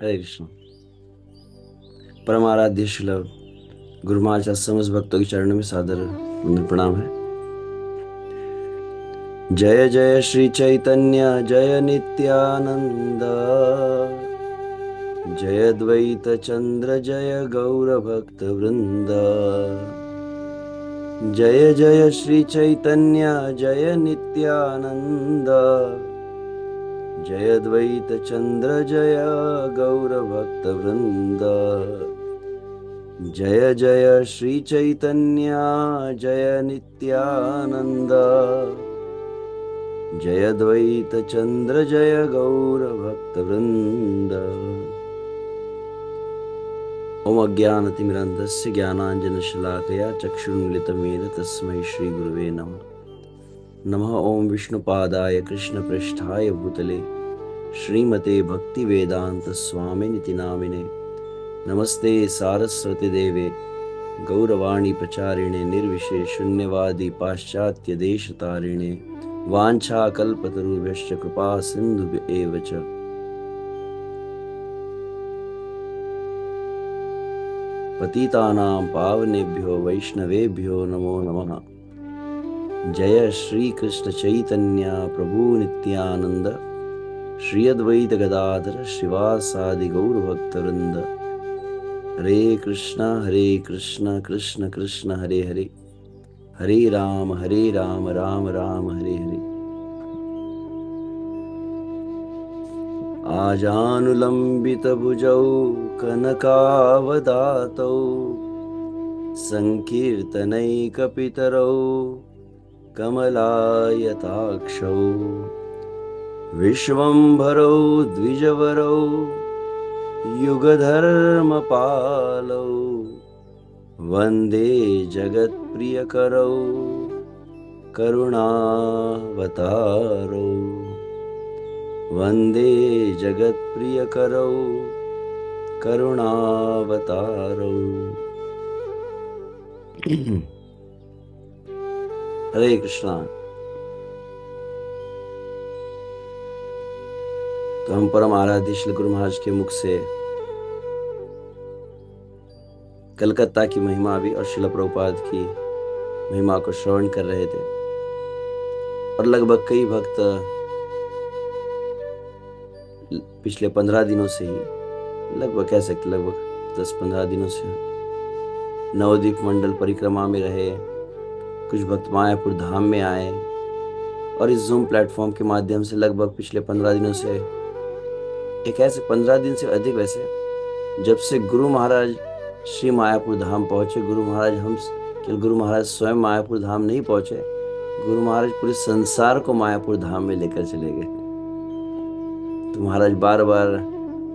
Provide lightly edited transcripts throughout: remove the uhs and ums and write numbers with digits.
हरे कृष्ण। परम आराध्य शिल गुरु महाराज समस्त भक्तों के चरणों में सादर वंदन प्रणाम है। जय जय श्री चैतन्य जय नित्यानंद, जय द्वैत चंद्र जय गौर भक्त वृंद। जय जय श्री चैतन्य जय नित्यानंद, जय द्वैत चंद्र जय गौर भक्त वृंद। जय जय श्री चैतन्य जय नित्यानंद, जय द्वैत चंद्र जय गौर भक्त वृंद। ओम अज्ञानतिमिरन्धस्य ज्ञानाञ्जनशलाकया चक्षुरुन्मिलितं येन तस्मै श्रीगुरवे नमः। नमः ओम विष्णुपादाय कृष्णप्रेष्ठाय भूतले श्रीमते भक्तिवेदांत स्वामिनिति नामिने। नमस्ते सारस्वती देवे गौरवाणी प्रचारिणे निर्विशेष शून्यवादी पाश्चात्य देशतारिणे। वाञ्छाकल्पतरुभ्यश्च कृपा सिन्धुभ्य एव च। पतितानां पावनेभ्यो वैष्णवेभ्यो नमो नमः। जय श्री कृष्ण चैतन्य प्रभु नित्यानंद, श्री अद्वैत गदाधर श्रीवासादि गौर भक्तवृंद। हरे कृष्ण कृष्ण कृष्ण हरे हरे, हरे राम राम राम हरे हरे। आजानुलंबित भुजौ कनकावदातौ, संकीर्तनैकपितरौ कमलायताक्षौ। विश्वम्भरौ द्विजवरौ युगधर्मपालौ, वन्दे जगत्प्रियकरौ करुणावतारौ। वन्दे जगत्प्रियकरौ करुणावतारौ। हरे कृष्णा। तो हम परम आराध्य श्री गुरु महाराज के मुख से कलकत्ता की महिमा भी और शिला प्रभुपाद की महिमा को श्रवण कर रहे थे। और लगभग कई भक्त पिछले 15 दिनों से ही, लगभग कह सकते लगभग 10-15 दिनों से नवद्वीप मंडल परिक्रमा में रहे। कुछ भक्त मायापुर धाम में आए और इस जूम प्लेटफॉर्म के माध्यम से लगभग पिछले 15 दिनों से, एक ऐसे 15 दिन से अधिक वैसे, जब से गुरु महाराज श्री मायापुर धाम पहुंचे। गुरु महाराज स्वयं मायापुर धाम नहीं पहुंचे, गुरु महाराज पूरे संसार को मायापुर धाम में लेकर चले गए। तो महाराज बार बार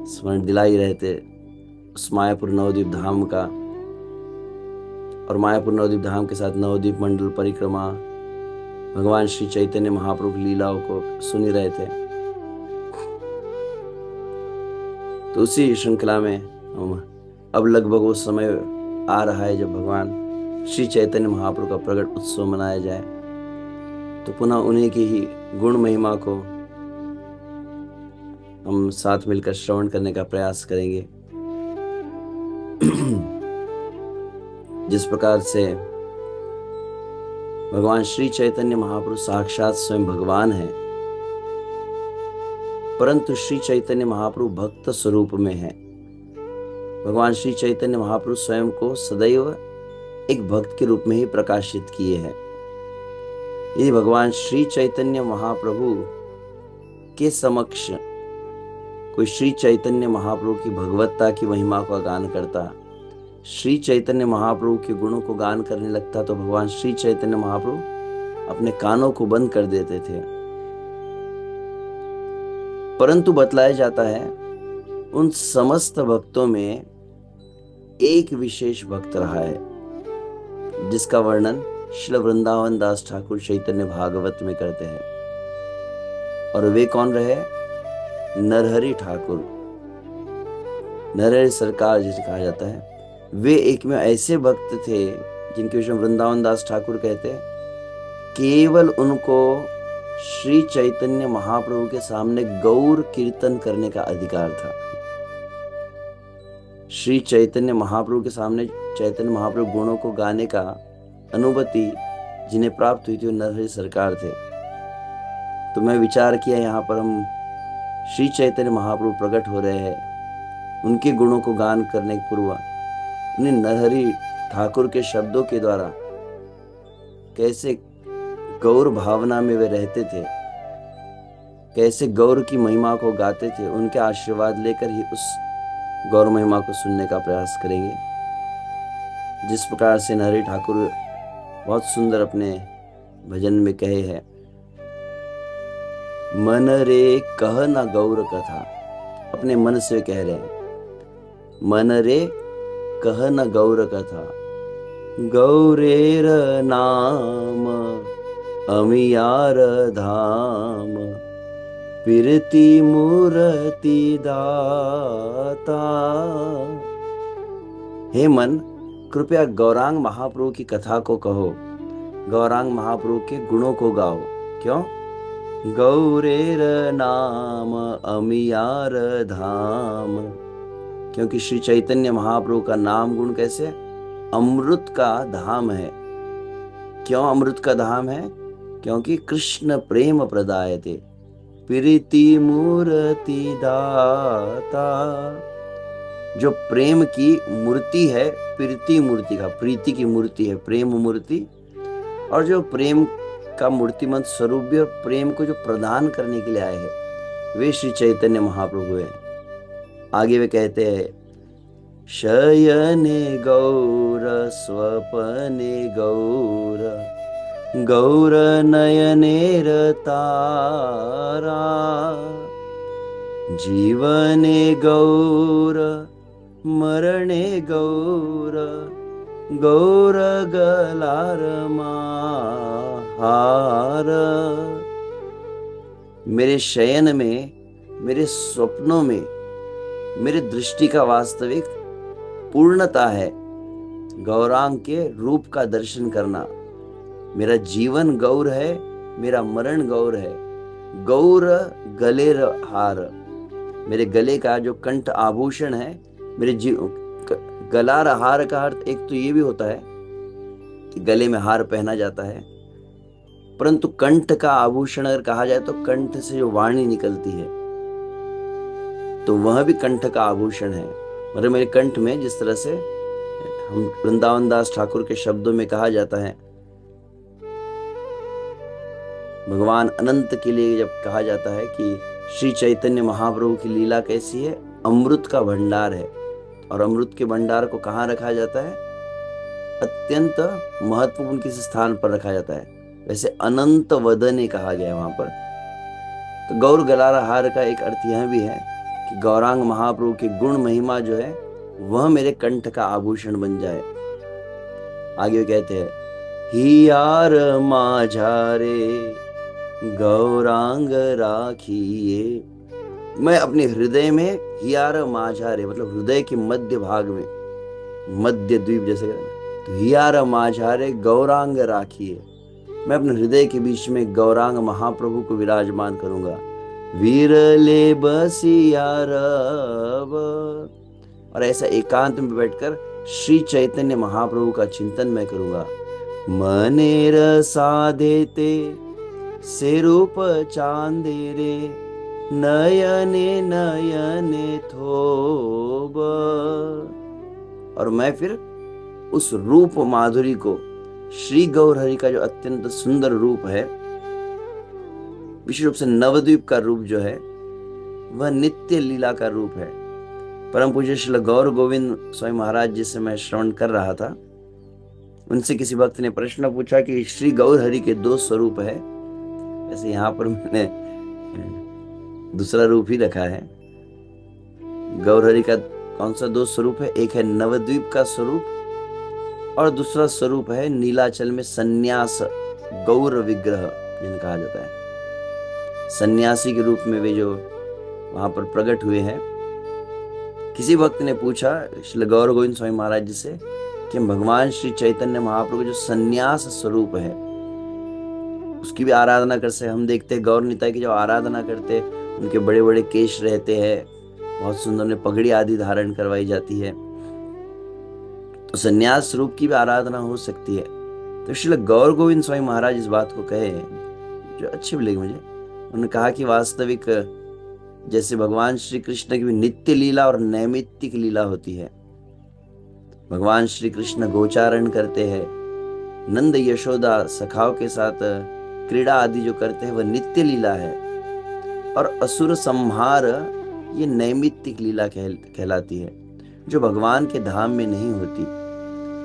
स्मरण दिला ही रहते उस मायापुर नवद्वीप धाम का, और मायापुर नवद्वीप धाम के साथ नवद्वीप मंडल परिक्रमा, भगवान श्री चैतन्य महाप्रभु की लीलाओं को सुन ही रहे थे। तो उसी श्रृंखला में हम अब लगभग वो समय आ रहा है जब भगवान श्री चैतन्य महाप्रभु का प्रकट उत्सव मनाया जाए। तो पुनः उन्हीं की ही गुण महिमा को हम साथ मिलकर श्रवण करने का प्रयास करेंगे। जिस प्रकार से भगवान श्री चैतन्य महाप्रभु साक्षात स्वयं भगवान है, परंतु श्री चैतन्य महाप्रभु भक्त स्वरूप में है। भगवान श्री चैतन्य महाप्रभु स्वयं को सदैव एक भक्त के रूप में ही प्रकाशित किए हैं। यदि भगवान श्री चैतन्य महाप्रभु के समक्ष कोई श्री चैतन्य महाप्रभु की भगवत्ता की महिमा का गान करता, श्री चैतन्य महाप्रभु के गुणों को गान करने लगता, तो भगवान श्री चैतन्य महाप्रभु अपने कानों को बंद कर देते थे। परंतु बतलाया जाता है उन समस्त भक्तों में एक विशेष भक्त रहा है, जिसका वर्णन श्री वृंदावन दास ठाकुर चैतन्य भागवत में करते हैं। और वे कौन रहे? नरहरि ठाकुर, नरहरि सरकार जिसे कहा जाता है। वे एक में ऐसे भक्त थे जिनके विषय में वृंदावन दास ठाकुर कहते हैं, केवल उनको श्री चैतन्य महाप्रभु के सामने गौर कीर्तन करने का अधिकार था। श्री चैतन्य महाप्रभु के सामने चैतन्य महाप्रभु गुणों को गाने का अनुभूति जिन्हें प्राप्त हुई थी वो नरहरि सरकार थे। तो मैं विचार किया यहाँ पर हम श्री चैतन्य महाप्रभु प्रकट हो रहे हैं, उनके गुणों को गान करने के पूर्व उन्हें नरहरि ठाकुर के शब्दों के द्वारा कैसे गौर भावना में वे रहते थे, कैसे गौर की महिमा को गाते थे, उनके आशीर्वाद लेकर ही उस गौर महिमा को सुनने का प्रयास करेंगे। जिस प्रकार से नरहरि ठाकुर बहुत सुंदर अपने भजन में कहे हैं, मन रे कह न गौर कथा, अपने मन से कह रहे हैं, मन रे कह न गौर कथा, गौरेर नाम अमियार धाम, पिरति मूर्ति दाता। हे मन, कृपया गौरांग महाप्रभु की कथा को कहो, गौरांग महाप्रभु के गुणों को गाओ। क्यों? गौरेर नाम अमियार धाम, क्योंकि श्री चैतन्य महाप्रभु का नाम गुण कैसे अमृत का धाम है। क्यों अमृत का धाम है? क्योंकि कृष्ण प्रेम प्रदायते प्रीति मूर्ति दाता, जो प्रेम की मूर्ति है, प्रीति मूर्ति का, प्रीति की मूर्ति है प्रेम मूर्ति, और जो प्रेम का मूर्तिमंत स्वरूप भी और प्रेम को जो प्रदान करने के लिए आए हैं वे श्री चैतन्य महाप्रभु हैं। आगे वे कहते हैं, शयने गौर स्वपने गौर, गौर नयने तारा, जीवने गौर मरणे गौर, गौर गलार हार। मेरे शयन में, मेरे स्वप्नों में मेरे दृष्टि का वास्तविक पूर्णता है गौरांग के रूप का दर्शन करना। मेरा जीवन गौर है, मेरा मरण गौर है। गौर गले हार, मेरे गले का जो कंठ आभूषण है, मेरे गलार हार का अर्थ एक तो ये भी होता है कि गले में हार पहना जाता है, परंतु कंठ का आभूषण अगर कहा जाए तो कंठ से जो वाणी निकलती है तो वह भी कंठ का आभूषण है। मतलब मेरे कंठ में जिस तरह से हम वृंदावन दास ठाकुर के शब्दों में कहा जाता है, भगवान अनंत के लिए जब कहा जाता है कि श्री चैतन्य महाप्रभु की लीला कैसी है, अमृत का भंडार है। और अमृत के भंडार को कहाँ रखा जाता है? अत्यंत महत्वपूर्ण किसी स्थान पर रखा जाता है। वैसे अनंत वदने कहा गया है वहां पर। तो गौर गलारा हार का एक अर्थ यह भी है कि गौरांग महाप्रभु की गुण महिमा जो है वह मेरे कंठ का आभूषण बन जाए। आगे कहते हैं, हियार माझारे गौरांग राखिए, मैं अपने हृदय में, हियार माझारे मतलब हृदय के मध्य भाग में, मध्य द्वीप जैसे तो हियार माझारे गौरांग राखिए, मैं अपने हृदय के बीच में गौरांग महाप्रभु को विराजमान करूंगा। वीरले बसियार, और ऐसा एकांत में बैठकर श्री चैतन्य महाप्रभु का चिंतन मैं करूंगा। मनेर साधेते से रूप चांदेरे, नयने नयने थोब, और मैं फिर उस रूप माधुरी को, श्री गौर हरि का जो अत्यंत सुंदर रूप है, विशेष रूप से नवद्वीप का रूप जो है वह नित्य लीला का रूप है। परम पूज्य श्री गौर गोविंद स्वामी महाराज जी से मैं श्रवण कर रहा था, उनसे किसी भक्त ने प्रश्न पूछा कि श्री गौर हरि के दो स्वरूप है। ऐसे यहाँ पर मैंने दूसरा रूप ही रखा है। गौर हरि का कौन सा दो स्वरूप है? एक है नवद्वीप का स्वरूप और दूसरा स्वरूप है नीलाचल में सन्यास गौर विग्रह जिन्हें कहा जाता है। सन्यासी के रूप में वे जो वहां पर प्रकट हुए हैं। किसी भक्त ने पूछा श्री गौर गोविंद स्वामी महाराज जी से कि भगवान श्री चैतन्य महाप्रभु जो सन्यास स्वरूप है उसकी भी आराधना कर से हम देखते हैं। गौर निताई की जो आराधना करते, उनके बड़े बड़े केश रहते हैं, बहुत सुंदर उन्हें पगड़ी आदि धारण करवाई जाती है। तो संन्यास रूप की भी आराधना हो सकती है। तो श्री गौर गोविंद स्वामी महाराज इस बात को कहे, जो अच्छी भी लगी मुझे। उन्होंने कहा कि वास्तविक जैसे भगवान श्री कृष्ण की भी नित्य लीला और नैमित्तिक लीला होती है। भगवान श्री कृष्ण गोचारण करते हैं, नंद यशोदा सखाओं के साथ क्रीड़ा आदि जो करते हैं वह नित्य लीला है, और असुर संहार ये नैमित्तिक लीला कहलाती है, जो भगवान के धाम में नहीं होती।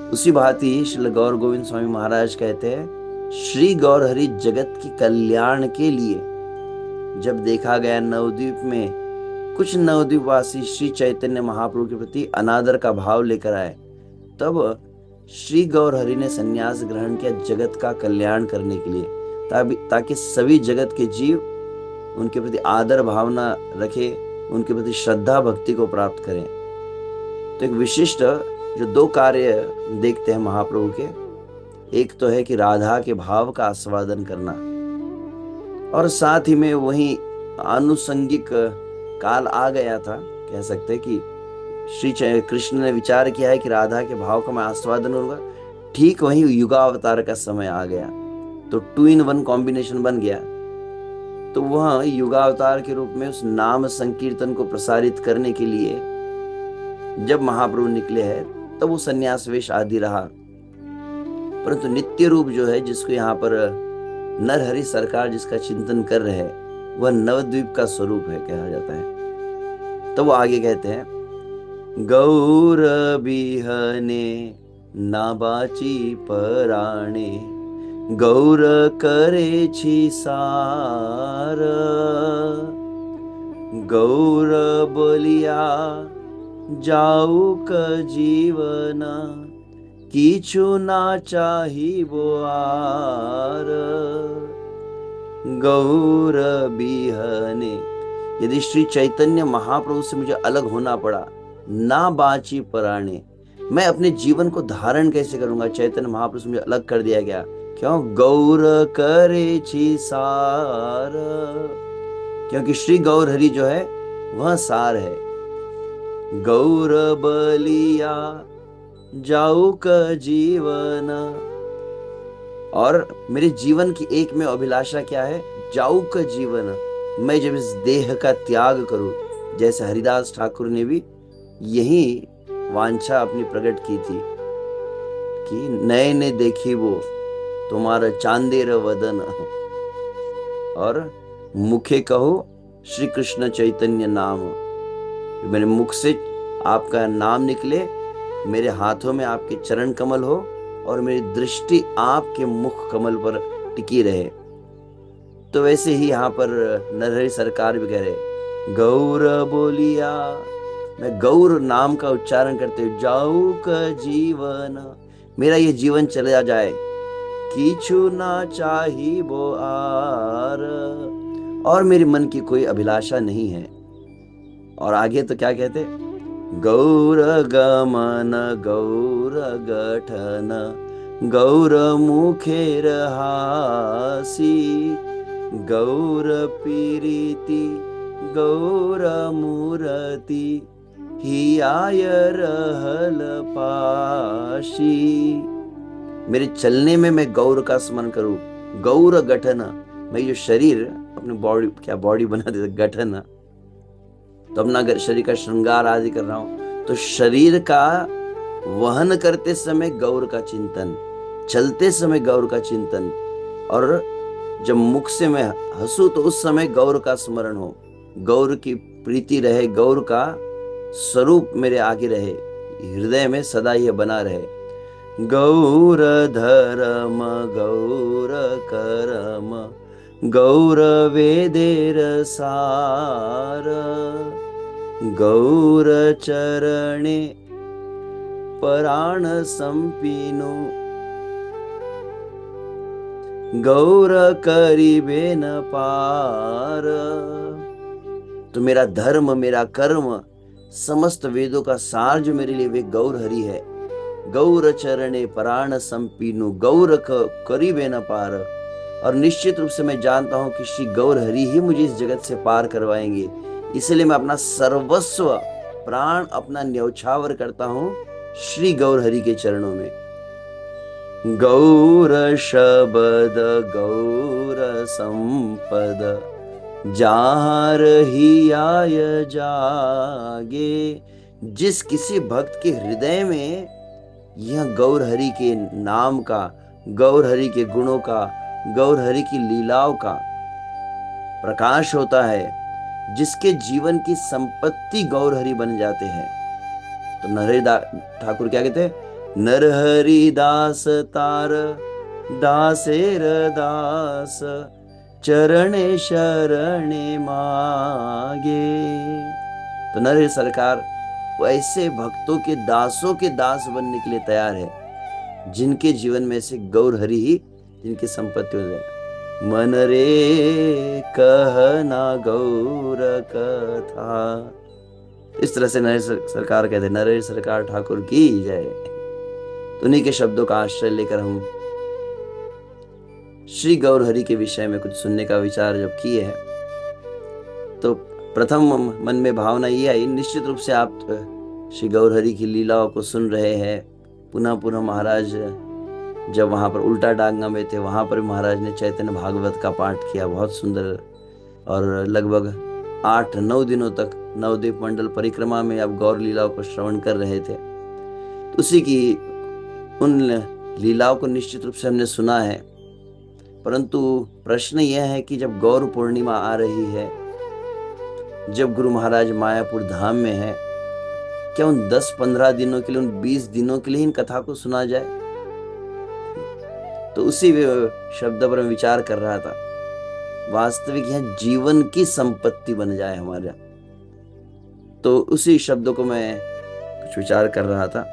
उसी भांति श्री गौर गोविंद स्वामी महाराज कहते हैं, श्री गौर हरि जगत की कल्याण के लिए जब देखा गया नवद्वीप में कुछ नवद्वीपवासी श्री चैतन्य महाप्रभु के प्रति अनादर का भाव लेकर आए, तब श्री गौर हरि ने संन्यास ग्रहण किया जगत का कल्याण करने के लिए, ताकि सभी जगत के जीव उनके प्रति आदर भावना रखे, उनके प्रति श्रद्धा भक्ति को प्राप्त करें। तो एक विशिष्ट जो दो कार्य देखते हैं महाप्रभु के, एक तो है कि राधा के भाव का आस्वादन करना, और साथ ही में वही आनुषंगिक काल आ गया था, कह सकते हैं कि श्री कृष्ण ने विचार किया है कि राधा के भाव का मैं आस्वादन करूंगा, ठीक वही युगावतार का समय आ गया, तो 2 in 1 कॉम्बिनेशन बन गया। तो वह युगावतार के रूप में उस नाम संकीर्तन को प्रसारित करने के लिए जब महाप्रभु निकले हैं, तब वो संन्यास वेश आदि रहा। परंतु नित्य रूप जो है, जिसको यहाँ पर नरहरि सरकार जिसका चिंतन कर रहे हैं, वह नवद्वीप का स्वरूप है कहा जाता है। तो वो आगे कहते हैं, गौर बिहने ना बाची पराणे, गौर करे छी सार, गौर बोलिया जाऊक जीवना, किछु ना चाहिबो आर। गौर बिहने, यदि श्री चैतन्य महाप्रभु से मुझे अलग होना पड़ा, ना बाची पराणे, मैं अपने जीवन को धारण कैसे करूंगा? चैतन्य महाप्रभु से मुझे अलग कर दिया गया, क्यों? गौर करे छी सार, क्योंकि श्री गौर हरि जो है वह सार है। गौर बलिया जाऊ का जीवन, और मेरे जीवन की एक में अभिलाषा क्या है? जाऊ का जीवन, मैं जब इस देह का त्याग करूं, जैसे हरिदास ठाकुर ने भी यही वांछा अपनी प्रकट की थी कि नए ने देखी वो तुम्हारा चांदेर वदन, और मुखे कहो श्री कृष्ण चैतन्य नाम। मेरे मुख से आपका नाम निकले, मेरे हाथों में आपके चरण कमल हो, और मेरी दृष्टि आपके मुख कमल पर टिकी रहे। तो वैसे ही यहाँ पर नरहरि सरकार भी कह रहे, गौर बोलिया, मैं गौर नाम का उच्चारण करते हुए जाऊ का जीवन, मेरा ये जीवन चला जाए, किछु ना चाही बो आर, और मेरे मन की कोई अभिलाषा नहीं है। और आगे तो क्या कहते, गौर गमन गौर गठन, गौर मुखेर हासी, गौर पीरिति गौर मूर्ति, हियाय रहल पाशी। मेरे चलने में मैं गौर का स्मरण करूं, गौर गठन, मैं जो शरीर अपनी बॉडी बना देता गठन, तो अपना शरीर का श्रृंगार आदि कर रहा हूं, तो शरीर का वहन करते समय गौर का चिंतन, चलते समय गौर का चिंतन, और जब मुख से मैं हंसू तो उस समय गौर का स्मरण हो, गौर की प्रीति रहे, गौर का स्वरूप मेरे आगे रहे, हृदय में सदा यह बना रहे। गौर धर्म गौर करम, गौर वेदेर सार, गौर चरणे प्राण संपीनु, गौर करीबे न पार। तो मेरा धर्म, मेरा कर्म, समस्त वेदों का सार जो मेरे लिए वे गौर हरि है। गौर चरणे प्राण संपीनु, गौर करीबे न पार। और निश्चित रूप से मैं जानता हूं कि श्री गौर हरि ही मुझे इस जगत से पार करवाएंगे, इसलिए मैं अपना सर्वस्व प्राण अपना न्यौछावर करता हूं श्री गौर हरि के चरणों में। गौर शबद गौर संपद जहाँ रही आय जागे। जिस किसी भक्त के हृदय में यह गौर हरि के नाम का, गौर हरि के गुणों का, गौर हरि की लीलाओं का प्रकाश होता है, जिसके जीवन की संपत्ति गौर हरि बन जाते हैं, तो नरहरि ठाकुर क्या कहते हैं? नरहरि दास तार दासेर दास चरणे शरणे मागे। तो नरहरि सरकार वो ऐसे भक्तों के दासों के दास बनने के लिए तैयार है जिनके जीवन में से गौर हरि ही जिनकी संपत्ति हो जाए। मन रे कहना गौर कथा। इस तरह से नरहरि सरकार कहते हैं, नरहरि सरकार ठाकुर की जय। तो उन्हीं के शब्दों का आश्रय लेकर हम श्री गौर हरि के विषय में कुछ सुनने का विचार जब किए हैं, तो प्रथम मन में भावना ये आई, निश्चित रूप से आप श्री गौर हरि की लीलाओं को सुन रहे हैं। पुनः पुनः महाराज जब वहाँ पर उल्टा डांगा में थे, वहाँ पर महाराज ने चैतन्य भागवत का पाठ किया, बहुत सुंदर, और लगभग 8-9 दिनों तक नवद्वीप मंडल परिक्रमा में आप गौर लीलाओं को श्रवण कर रहे थे। तो उसी की उन लीलाओं को निश्चित रूप से हमने सुना है, परंतु प्रश्न यह है कि जब गौर पूर्णिमा आ रही है, जब गुरु महाराज मायापुर धाम में है, क्या उन 10-15 दिनों के लिए, उन 20 दिनों के लिए इन कथा को सुना जाए? तो उसी शब्द पर मैं विचार कर रहा था। वास्तविक यह जीवन की संपत्ति बन जाए हमारा, तो उसी शब्दों को मैं कुछ विचार कर रहा था।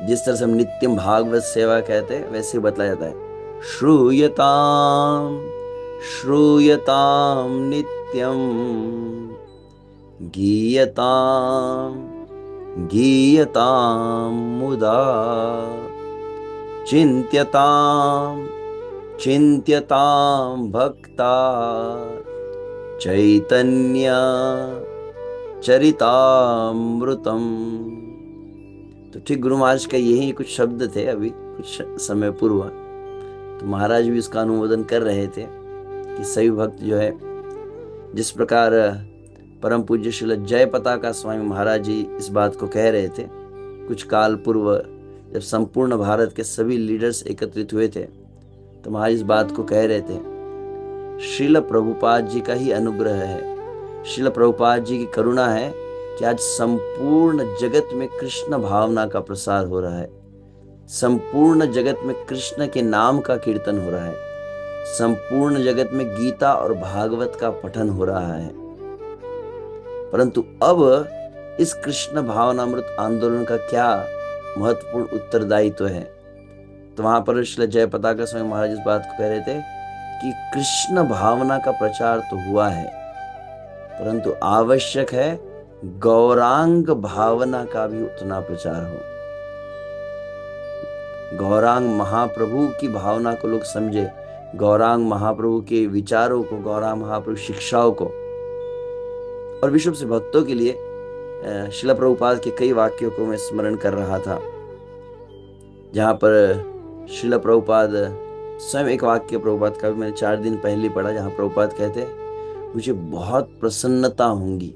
जिस तरह से हम नित्यम भागवत सेवा कहते हैं, वैसे बतलाया जाता है, श्रूयताम श्रूयताम नित्यम गीयताम गीयताम मुदा चिन्त्यताम चिन्त्यताम भक्ता चैतन्य चरितामृतम। तो ठीक गुरु महाराज का यही कुछ शब्द थे अभी कुछ समय पूर्व। तो महाराज भी उसका अनुमोदन कर रहे थे कि सभी भक्त जो है, जिस प्रकार परम पूज्य श्रील जय पताका स्वामी महाराज जी इस बात को कह रहे थे कुछ काल पूर्व, जब संपूर्ण भारत के सभी लीडर्स एकत्रित हुए थे, तो महाराज इस बात को कह रहे थे, श्रील प्रभुपाद जी का ही अनुग्रह है, श्रील प्रभुपाद जी की करुणा है कि आज संपूर्ण जगत में कृष्ण भावना का प्रसार हो रहा है, संपूर्ण जगत में कृष्ण के नाम का कीर्तन हो रहा है, संपूर्ण जगत में गीता और भागवत का पठन हो रहा है। परंतु अब इस कृष्ण भावनामृत आंदोलन का क्या महत्वपूर्ण उत्तरदायित्व है? तो वहां पर श्री जय पताका स्वामी महाराज इस बात को कह रहे थे कि कृष्ण भावना का प्रचार तो हुआ है, परंतु आवश्यक है गौरांग भावना का भी उतना प्रचार हो। गौरांग महाप्रभु की भावना को लोग समझे, गौरांग महाप्रभु के विचारों को, गौरांग महाप्रभु शिक्षाओं को। और विश्व से भक्तों के लिए श्रील प्रभुपाद के कई वाक्यों को मैं स्मरण कर रहा था, जहां पर श्रील प्रभुपाद स्वयं एक वाक्य प्रभुपाद का भी मैंने 4 दिन पहले पढ़ा, जहां प्रभुपाद कहते मुझे बहुत प्रसन्नता होंगी।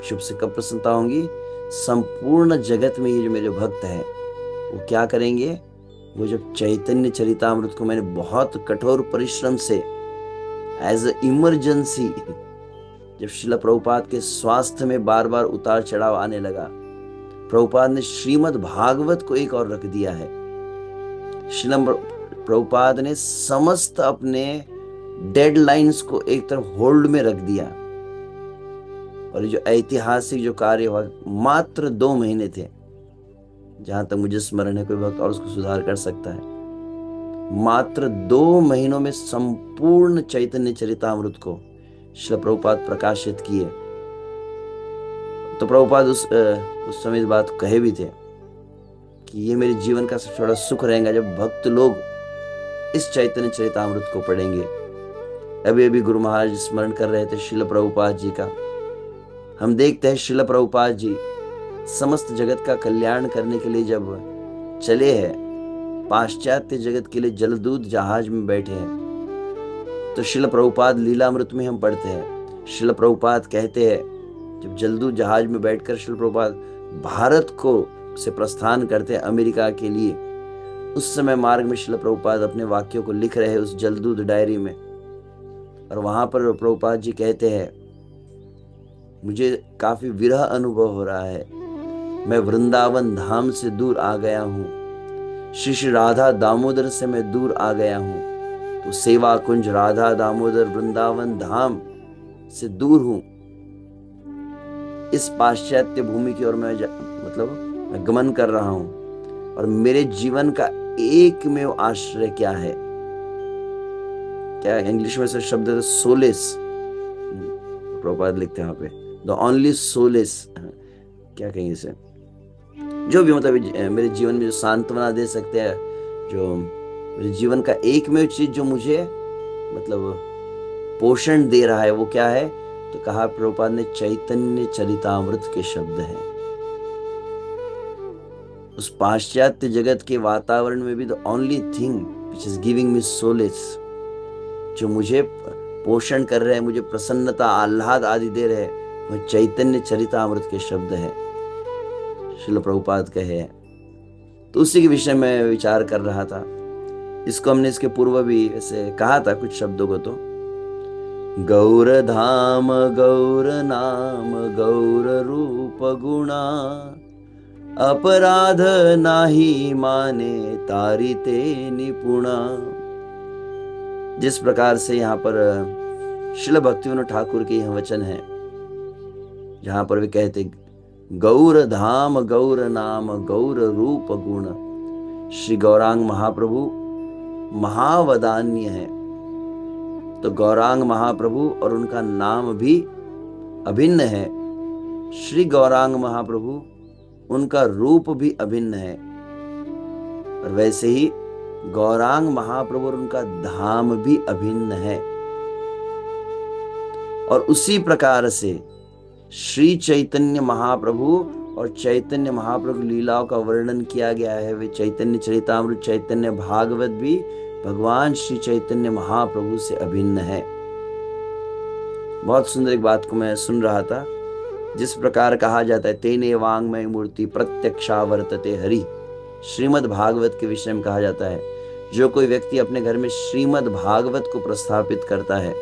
शुभ से कब प्रसन्नता होंगी? संपूर्ण जगत में ये जो मेरे भक्त हैं वो क्या करेंगे? वो जब चैतन्य चरितामृत को मैंने बहुत कठोर परिश्रम से एज ए इमरजेंसी, जब श्रील प्रभुपाद के स्वास्थ्य में बार बार उतार चढ़ाव आने लगा, प्रभुपाद ने श्रीमद् भागवत को एक और रख दिया है। श्रील प्रभुपाद ने समस्त अपने डेडलाइंस को एक तरफ होल्ड में रख दिया, और जो ऐतिहासिक जो कार्य हुआ मात्र 2 महीने थे, जहां तक मुझे स्मरण है, कोई वक्त और उसको सुधार कर सकता है, मात्र 2 महीनों में संपूर्ण चैतन्य चरितामृत को श्री प्रभुपाद प्रकाशित किए। तो प्रभुपाद उस समय इस बात कहे भी थे कि ये मेरे जीवन का सबसे बड़ा सुख रहेगा जब भक्त लोग इस चैतन्य चरितामृत को पढ़ेंगे। अभी अभी गुरु महाराज स्मरण कर रहे थे श्रील प्रभुपाद जी का। हम देखते हैं श्रील प्रभुपाद जी समस्त जगत का कल्याण करने के लिए जब चले हैं, पाश्चात्य जगत के लिए जलदूत जहाज में बैठे हैं, तो श्रील प्रभुपाद लीलामृत में हम पढ़ते हैं, श्रील प्रभुपाद कहते हैं जब जलदूत जहाज में बैठकर श्रील प्रभुपाद भारत को से प्रस्थान करते हैं अमेरिका के लिए, उस समय मार्ग में श्रील प्रभुपाद अपने वाक्यों को लिख रहे हैं उस जलदूत डायरी में। और वहां पर प्रभुपाद जी कहते हैं, मुझे काफी विरह अनुभव हो रहा है, मैं वृंदावन धाम से दूर आ गया हूँ, श्री श्री राधा दामोदर से मैं दूर आ गया हूँ, तो सेवा कुंज राधा दामोदर वृंदावन धाम से दूर हूँ। इस पाश्चात्य भूमि की ओर मैं गमन कर रहा हूँ, और मेरे जीवन का एकमेव आश्रय क्या है? क्या इंग्लिश में से शब्द है सोलेस, प्रभुपाद लिखते हैं वहां पे, द ओनली सोलेस, क्या कहेंगे इसे, जो भी मेरे जीवन में जो सांत्वना दे सकते हैं, जो मेरे जीवन का एकमेव चीज जो मुझे पोषण दे रहा है, वो क्या है? तो कहा प्रभुपाद ने, चैतन्य चरितामृत के शब्द हैं। उस पाश्चात्य जगत के वातावरण में भी the only thing which is giving me solace, जो मुझे पोषण कर रहे हैं, मुझे प्रसन्नता आह्लाद आदि दे रहे हैं, वह चैतन्य चरितामृत के शब्द हैं, श्रील प्रभुपाद कहे। तो उसी के विषय में विचार कर रहा था। इसको हमने इसके पूर्व भी ऐसे कहा था कुछ शब्दों को, तो गौर धाम गौर नाम गौर रूप गुणा, अपराध नाही माने तारिते निपुणा। जिस प्रकार से यहाँ पर श्रील भक्तिविनोद ठाकुर के यह वचन है, जहां पर वे कहते, गौर धाम गौर नाम गौर रूप गुण। श्री गौरांग महाप्रभु महावदान्य है, तो गौरांग महाप्रभु और उनका नाम भी अभिन्न है। श्री गौरांग महाप्रभु, उनका रूप भी अभिन्न है, और वैसे ही गौरांग महाप्रभु और उनका धाम भी अभिन्न है। और उसी प्रकार से श्री चैतन्य महाप्रभु और चैतन्य महाप्रभु लीलाओं का वर्णन किया गया है। वे चैतन्य चरितामृत, चैतन्य भागवत भी भगवान श्री चैतन्य महाप्रभु से अभिन्न है। बहुत सुंदर एक बात को मैं सुन रहा था, जिस प्रकार कहा जाता है, तेने वांग्मय मूर्ति प्रत्यक्षावर्तते हरि। श्रीमद् भागवत के विषय में कहा जाता है, जो कोई व्यक्ति अपने घर में श्रीमद् भागवत को प्रस्थापित करता है,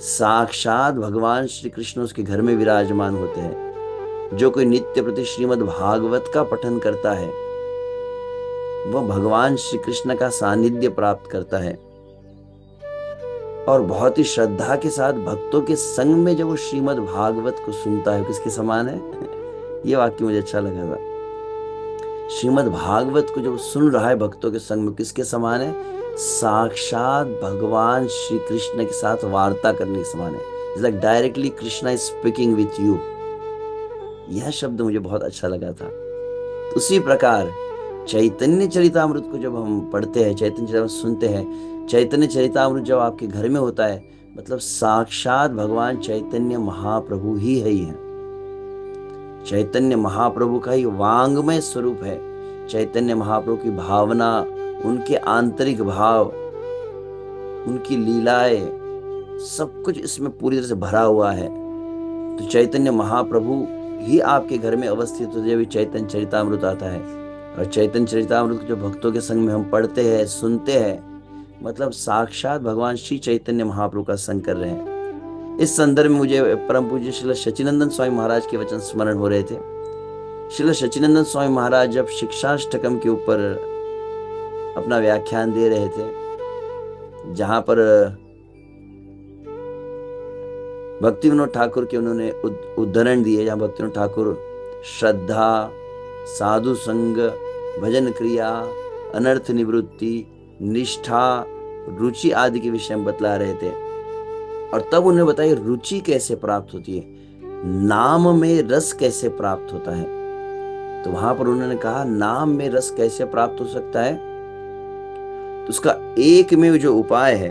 साक्षात भगवान श्री कृष्ण उसके घर में विराजमान होते हैं। जो कोई नित्य प्रति श्रीमद् भागवत का पठन करता है, वह भगवान श्री कृष्ण का सानिध्य प्राप्त करता है। और बहुत ही श्रद्धा के साथ भक्तों के संग में जब वो श्रीमद् भागवत को सुनता है, किसके समान है? ये वाक्य मुझे अच्छा लगा था। श्रीमद् भागवत को जब सुन रहा है भक्तों के संग में, किसके समान है? साक्षात भगवान श्री कृष्ण के साथ वार्ता करने के समान है। It's like directly Krishna is speaking with you. यह शब्द मुझे बहुत अच्छा लगा था। उसी प्रकार चैतन्य चरितामृत को जब हम पढ़ते हैं, चैतन्य चरितामृत सुनते हैं, चैतन्य चरितामृत जब आपके घर में होता है, मतलब साक्षात भगवान चैतन्य महाप्रभु ही है। चैतन्य महाप्रभु का ही वांग्मय स्वरूप है। चैतन्य महाप्रभु की भावना, उनके आंतरिक भाव, उनकी लीलाएं, सब कुछ इसमें पूरी तरह से भरा हुआ है। तो चैतन्य महाप्रभु ही आपके घर में अवस्थित होते हुए चैतन्य चरितामृत आता है। और चैतन्य चरितामृत जो भक्तों के संग में हम पढ़ते हैं, सुनते हैं, मतलब साक्षात भगवान श्री चैतन्य महाप्रभु का संग कर रहे हैं। इस संदर्भ में मुझे परम पूज्य श्रील सच्चिदानंद स्वामी महाराज के वचन स्मरण हो रहे थे। श्रील सच्चिदानंद स्वामी महाराज जब शिक्षाष्टकम के ऊपर अपना व्याख्यान दे रहे थे, जहां पर भक्तिविनोद ठाकुर के उन्होंने उद्धरण दिए, जहां भक्तिविनोद ठाकुर श्रद्धा, साधु संग, भजन क्रिया, अनर्थ निवृत्ति, निष्ठा, रुचि आदि के विषय में बतला रहे थे। और तब उन्हें बताया रुचि कैसे प्राप्त होती है, नाम में रस कैसे प्राप्त होता है। तो वहां पर उन्होंने कहा, नाम में रस कैसे प्राप्त हो सकता है? तो उसका एक में जो उपाय है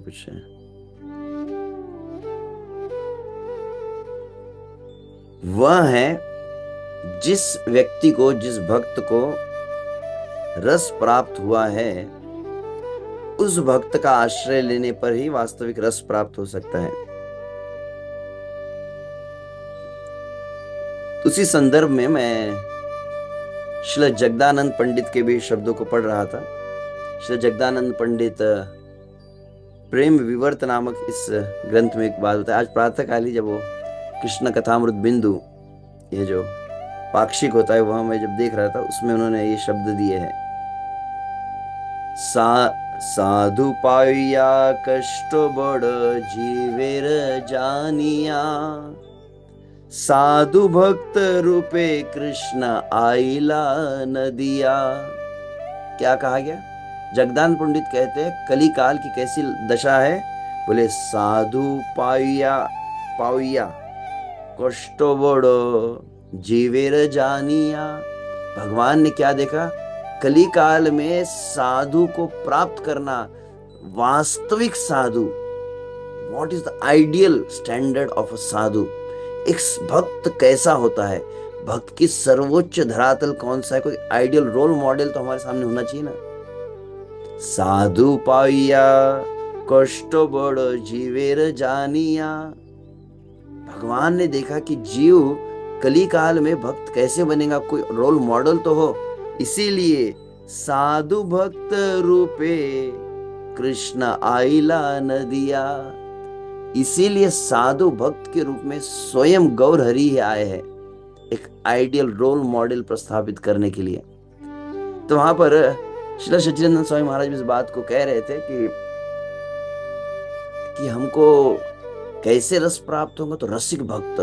कुछ है। वह है जिस व्यक्ति को, जिस भक्त को रस प्राप्त हुआ है, उस भक्त का आश्रय लेने पर ही वास्तविक रस प्राप्त हो सकता है। उसी संदर्भ में मैं श्रील जगदानंद पंडित के भी शब्दों को पढ़ रहा था। श्रील जगदानंद पंडित प्रेम विवर्त नामक इस ग्रंथ में एक बात बताया। आज प्रातःकाल ही जब वो कृष्ण कथामृत बिंदु, ये जो पाक्षिक होता है, वह मैं जब देख रहा था, उसमें उन्होंने ये शब्द दिए हैं, साधु पाया कष्ट बड़ जीवेर जानिया, साधु भक्त रूपे कृष्ण आइला नदिया। क्या कहा गया? जगदान पंडित कहते हैं कली काल की कैसी दशा है। बोले साधु पाया कष्ट बड़ो जीवेर जानिया। भगवान ने क्या देखा? कली काल में साधु को प्राप्त करना, वास्तविक साधु, what is the ideal standard of a sadhu, एक भक्त कैसा होता है, भक्त की सर्वोच्च धरातल कौन सा है, कोई आइडियल रोल मॉडल तो हमारे सामने होना चाहिए ना। साधु पाइया कष्ट बड़ जीवेर जानिया। भगवान ने देखा कि जीव कली काल में भक्त कैसे बनेगा, कोई रोल मॉडल तो हो। इसीलिए साधु भक्त रूपे कृष्ण आइला नदिया। इसीलिए साधु भक्त के रूप में स्वयं गौर हरि ही आए हैं, एक आइडियल रोल मॉडल प्रस्थापित करने के लिए। तो वहां पर श्री सच्चिदानंद स्वामी महाराज इस बात को कह रहे थे कि हमको कैसे रस प्राप्त होगा। तो रसिक भक्त,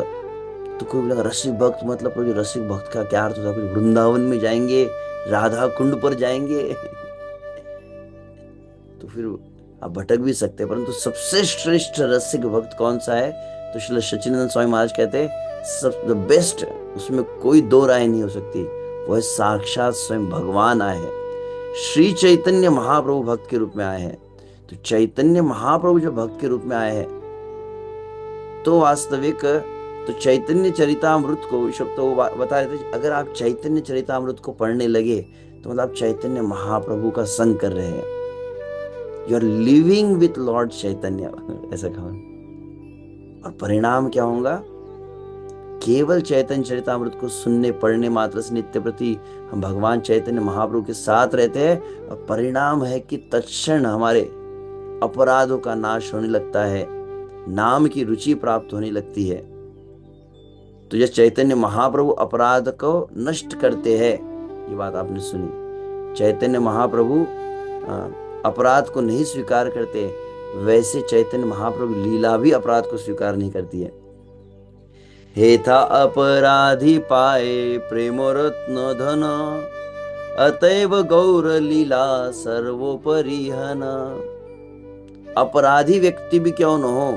तो कोई बोला रसिक भक्त मतलब जो रसिक भक्त का क्या अर्थ होता है? कुछ वृंदावन में जाएंगे, राधा कुंड पर जाएंगे तो फिर आप भटक भी सकते हैं। परंतु सबसे श्रेष्ठ रसिक भक्त कौन सा है? तो श्री सच्चिदानंद स्वामी महाराज कहते हैं सब द बेस्ट, उसमें कोई दो राय नहीं हो सकती, वह साक्षात स्वयं भगवान आए हैं। श्री चैतन्य महाप्रभु भक्त के रूप में आए हैं। तो चैतन्य महाप्रभु जो भक्त के रूप में आए हैं, तो वास्तविक तो चैतन्य चरितामृत को तो बता रहे थे, अगर आप चैतन्य चरितामृत को पढ़ने लगे तो मतलब आप चैतन्य महाप्रभु का संग कर रहे हैं। You are living with lord Chaitanya, ऐसा कहा। और परिणाम क्या होगा? केवल चैतन्य चरितामृत को सुनने पढ़ने मात्र से नित्य प्रति हम भगवान चैतन्य महाप्रभु के साथ रहते हैं, और परिणाम है कि तत्क्षण हमारे अपराधों का नाश होने लगता है, नाम की रुचि प्राप्त होने लगती है। तो जब चैतन्य महाप्रभु अपराध को नष्ट करते हैं, ये बात आपने सुनी, चैतन्य महाप्रभु अपराध को नहीं स्वीकार करते, वैसे चैतन्य महाप्रभु लीला भी अपराध को स्वीकार नहीं करती है। हेथा अपराधी पाए प्रेम रत्न धन, अतएव गौर लीला सर्वोपरि हन। अपराधी व्यक्ति भी क्यों न हो,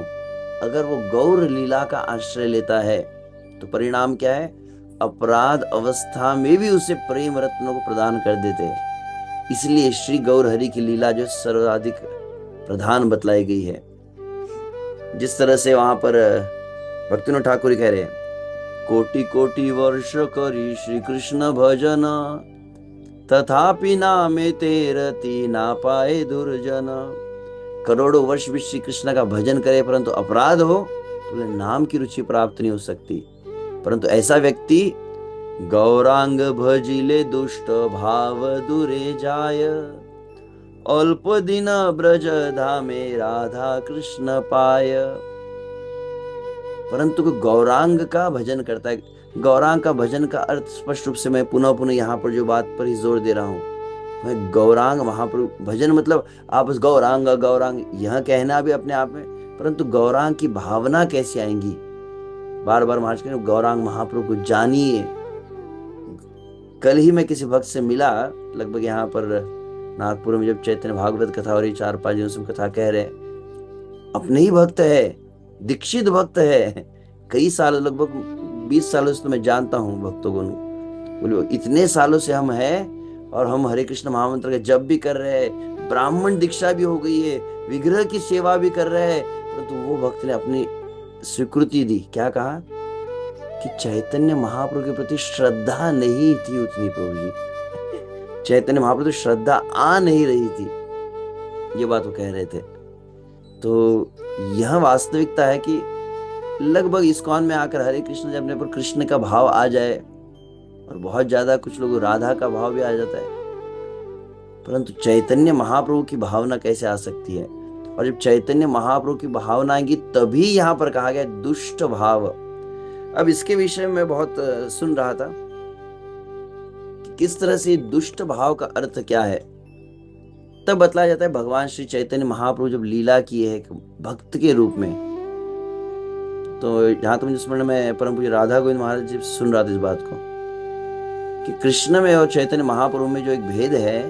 अगर वो गौर लीला का आश्रय लेता है तो परिणाम क्या है? अपराध अवस्था में भी उसे प्रेम रत्नों को प्रदान कर देते हैं। इसलिए श्री गौर हरि की लीला जो सर्वाधिक प्रधान बतलाई गई है। जिस तरह से वहां पर भक्तिविनोद ठाकुर कह रहे हैं, कोटि कोटि वर्ष करी श्री कृष्ण भजन, तथापि नामे तेरती ना पाए दुर्जन। करोड़ों वर्ष भी श्री कृष्ण का भजन करे परंतु अपराध हो तो नाम की रुचि प्राप्त नहीं हो सकती। परंतु ऐसा व्यक्ति गौरांग भजिले दुष्ट भाव दूरे जाय, अल्प दिन ब्रज धामे राधा कृष्ण पाय। परंतु गौरांग का भजन करता है। गौरांग का भजन का अर्थ स्पष्ट रूप से मैं पुनः यहाँ पर जो बात पर ही जोर दे रहा हूँ, मैं गौरांग महाप्रभु भजन मतलब आप उस गौरांग गौरांग यह कहना भी अपने आप में, परंतु गौरांग की भावना कैसे आएंगी? बार बार महाराज कह रहे गौरांग महाप्रभु को जानिए। कल ही मैं किसी भक्त से मिला, लगभग यहाँ पर नागपुर में, जब चैतन्य भागवत कथा हो रही, 4-5 दिनों से कथा कह रहे, अपने ही भक्त है, दीक्षित भक्त है, कई साल, लगभग 20 सालों से तो मैं जानता हूँ भक्तों को। बोले इतने सालों से हम हैं और हम हरे कृष्ण महामंत्र के जप भी कर रहे हैं, ब्राह्मण दीक्षा भी हो गई है, विग्रह की सेवा भी कर रहे हैं, परंतु वो भक्त ने अपनी स्वीकृति दी। क्या कहा कि चैतन्य महाप्रभु के प्रति श्रद्धा नहीं थी उतनी, प्रभु जी चैतन्य महाप्रभु तो श्रद्धा आ नहीं रही थी, ये बात वो कह रहे थे। तो यह वास्तविकता है कि लगभग इस्कॉन में आकर हरे कृष्ण जब अपने पर कृष्ण का भाव आ जाए, और बहुत ज्यादा कुछ लोगों राधा का भाव भी आ जाता है, परंतु चैतन्य महाप्रभु की भावना कैसे आ सकती है? और जब चैतन्य महाप्रभु की भावना आएगी तभी यहाँ पर कहा गया दुष्ट भाव। अब इसके विषय में बहुत सुन रहा था कि किस तरह से दुष्ट भाव का अर्थ क्या है। तब बतलाया जाता है भगवान श्री चैतन्य महाप्रभु जब लीला किए है भक्त के रूप में, तो जहां तक मुझे स्मरण में परम पूज्य राधा गोविंद महाराज जी सुन रहा था इस बात को कि कृष्ण में और चैतन्य महाप्रभु में जो एक भेद है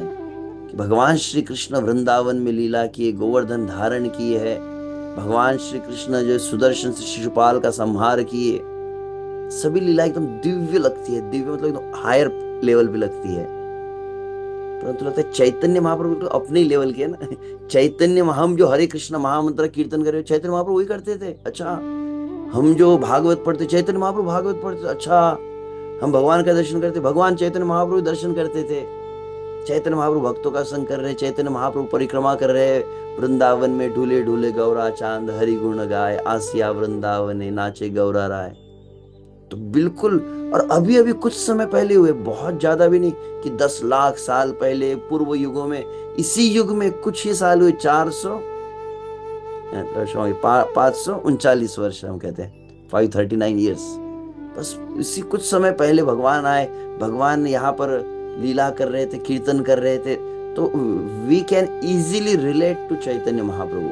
कि भगवान श्री कृष्ण वृंदावन में लीला किए, गोवर्धन धारण किए है, भगवान श्री कृष्ण जो सुदर्शन से शिशुपाल का संहार किए, सभी लीला एकदम दिव्य लगती है। दिव्य मतलब एकदम हायर लेवल पे लगती है। परंतु लगता है चैतन्य महाप्रभु तो अपने लेवल के है ना। चैतन्य हम जो हरे कृष्ण महामंत्र कीर्तन कर रहे चैतन्य महाप्रभु वही करते थे। अच्छा, हम जो भागवत पढ़ते चैतन्य महाप्रभु भागवत पढ़ते। अच्छा, हम भगवान का दर्शन करते, भगवान चैतन्य महाप्रभु दर्शन करते थे। चैतन्य महाप्रभु भक्तों का संग कर रहे, चैतन्य महाप्रभु परिक्रमा कर रहे वृंदावन में, ढूले ढूले गौरा चांद हरि गुण गाय, आसिया वृंदावन नाचे गौरा राय। तो बिल्कुल, और अभी अभी कुछ समय पहले हुए, बहुत ज्यादा भी नहीं कि 10 लाख साल पहले पूर्व युगों में, इसी युग में कुछ ही साल हुए, 539 वर्ष हम कहते हैं, 539 ईयर्स। बस इसी कुछ समय पहले भगवान आए, भगवान यहाँ पर लीला कर रहे थे, कीर्तन कर रहे थे। तो we can easily relate to Chaitanya Mahaprabhu.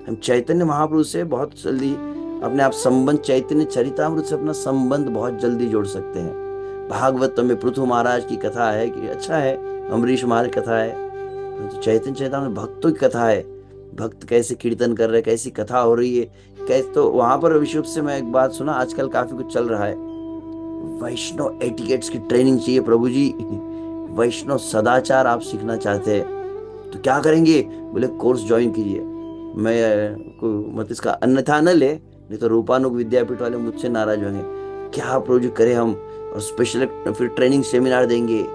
हम चैतन्य महाप्रभु से बहुत जल्दी अपने आप संबंध, चैतन्य चरितामृत से अपना संबंध बहुत जल्दी जोड़ सकते हैं। भागवत में पृथु महाराज की कथा है कि अच्छा है, अम्बरीश महाराज की कथा है, तो चैतन्य चरितामृत भक्तों की कथा है, भक्त कैसे कीर्तन कर रहे, कैसी कथा हो रही है, कैसे। तो वहां पर विशुभ से मैं एक बात सुना, आजकल काफी कुछ चल रहा है, वैष्णव एटिकेट्स की ट्रेनिंग चाहिए प्रभु जी, वैष्णव सदाचार आप सीखना चाहते हैं तो क्या करेंगे? बोले कोर्स ज्वाइन कीजिए। मैं मतलब इसका अन्यथा न ले, नहीं तो रूपानुग विद्यापीठ वाले मुझसे नाराज होंगे। क्या प्रभु जी करें हम? और स्पेशल फिर ट्रेनिंग सेमिनार देंगे,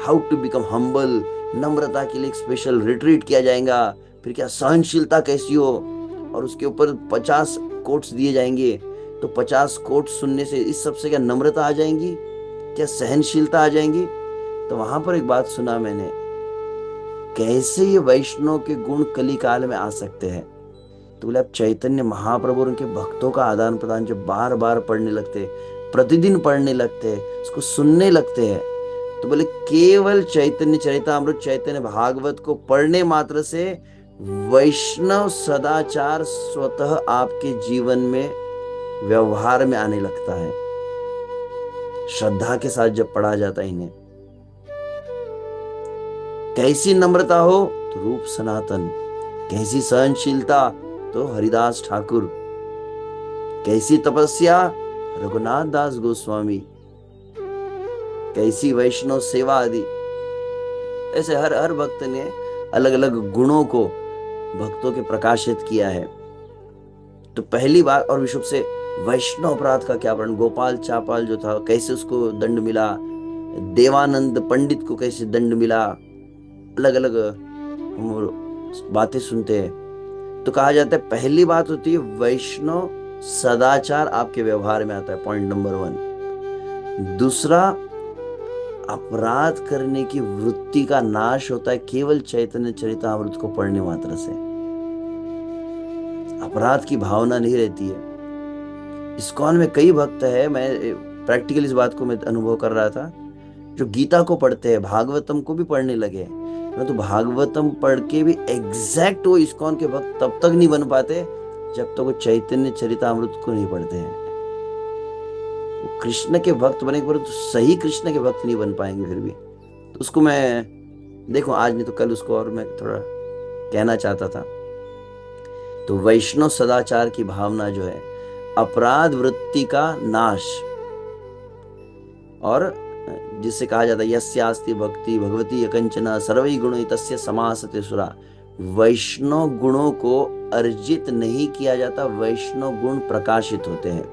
हाउ टू बिकम हम्बल, नम्रता के लिए एक स्पेशल रिट्रीट किया जाएगा। फिर क्या सहनशीलता कैसी हो, और उसके ऊपर 50 कोट्स दिए जाएंगे। तो 50 कोट्स सुनने से इस सबसे क्या नम्रता आ जाएंगी, क्या सहनशीलता आ जाएंगी? तो वहां पर एक बात सुना मैंने, कैसे ये वैष्णव के गुण कली काल में आ सकते हैं। तो बोले आप चैतन्य महाप्रभु और उनके भक्तों का आदान प्रदान जब बार बार पढ़ने लगते, प्रतिदिन पढ़ने लगते, उसको सुनने लगते हैं, तो बोले केवल चैतन्य चरितामृत, चैतन्य भागवत को पढ़ने मात्र से वैष्णव सदाचार स्वतः आपके जीवन में व्यवहार में आने लगता है। श्रद्धा के साथ जब पढ़ा जाता है इन्हें, कैसी नम्रता हो तो रूप सनातन, कैसी सहनशीलता तो हरिदास ठाकुर, कैसी तपस्या रघुनाथ दास गोस्वामी, कैसी वैष्णव सेवा आदि। ऐसे हर हर भक्त ने अलग अलग गुणों को भक्तों के प्रकाशित किया है। तो पहली बार, और विशुभ से वैष्णव अपराध का क्या वर्णन, गोपाल चापाल जो था कैसे उसको दंड मिला, देवानंद पंडित को कैसे दंड मिला, अलग अलग हम बातें सुनते हैं। तो कहा जाता है पहली बात होती है वैष्णव सदाचार आपके व्यवहार में आता है, पॉइंट नंबर 1। दूसरा, अपराध करने की वृत्ति का नाश होता है केवल चैतन्य चरितामृत को पढ़ने मात्र से। अपराध की भावना नहीं रहती है। इस्कॉन में कई भक्त है, मैं प्रैक्टिकल इस बात को मैं अनुभव कर रहा था, जो गीता को पढ़ते हैं, भागवतम को भी पढ़ने लगे, तो भागवतम पढ़ के भी एग्जैक्ट वो इस्कॉन के भक्त तब तक नहीं बन पाते जब तक वो चैतन्य चरितामृत को नहीं पढ़ते हैं। वो कृष्ण के भक्त बने पर तो सही कृष्ण के भक्त नहीं बन पाएंगे फिर भी। तो उसको मैं देखो आज नहीं तो कल उसको और मैं थोड़ा कहना चाहता था। तो वैष्णव सदाचार की भावना जो है, अपराध वृत्ति का नाश, और जिससे कहा जाता है यस्यास्ति भक्ति भगवती यकंचना सर्वै गुणै तस्य समासते सुरा, वैष्णव गुणों को अर्जित नहीं किया जाता, वैष्णव गुण प्रकाशित होते हैं।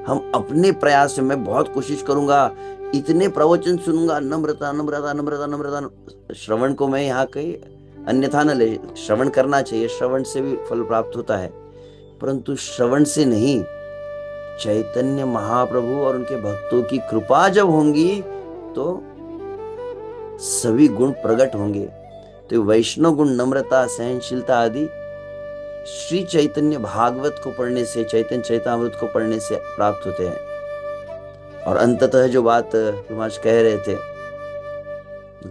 हम अपने प्रयास से, मैं बहुत कोशिश करूंगा, इतने प्रवचन सुनूंगा, नम्रता नम्रता नम्रता नम्रता, श्रवण को मैं यहाँ कहीं अन्यथा न ले, श्रवण करना चाहिए, श्रवण से भी फल प्राप्त होता है, परंतु श्रवण से नहीं, चैतन्य महाप्रभु और उनके भक्तों की कृपा जब होंगी तो सभी गुण प्रकट होंगे। तो वैष्णव गुण, नम्रता, सहनशीलता आदि श्री चैतन्य भागवत को पढ़ने से, चैतन्य चैतामृत को पढ़ने से प्राप्त होते हैं। और अंततः जो बात आज कह रहे थे,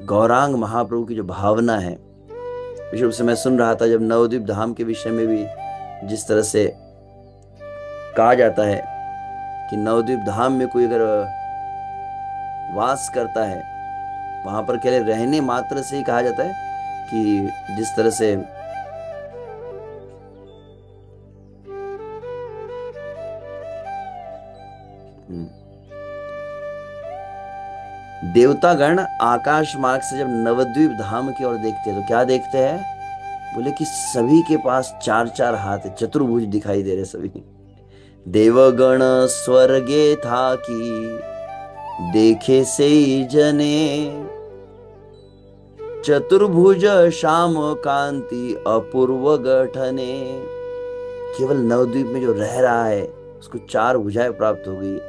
गौरांग महाप्रभु की जो भावना है, विशेष रूप से मैं सुन रहा था जब नवद्वीप धाम के विषय में भी जिस तरह से कहा जाता है कि नवद्वीप धाम में कोई अगर वास करता है, वहां पर केवल रहने मात्र से ही कहा जाता है कि जिस तरह से देवतागण आकाश मार्ग से जब नवद्वीप धाम की ओर देखते हैं तो क्या देखते हैं, बोले कि सभी के पास चार चार हाथ है, चतुर्भुज दिखाई दे रहे सभी। देवगण स्वर्गे था कि देखे से जने, चतुर्भुज श्याम कांति अपूर्व गठने। केवल नवद्वीप में जो रह रहा है उसको चार भुजाएं प्राप्त हो गई।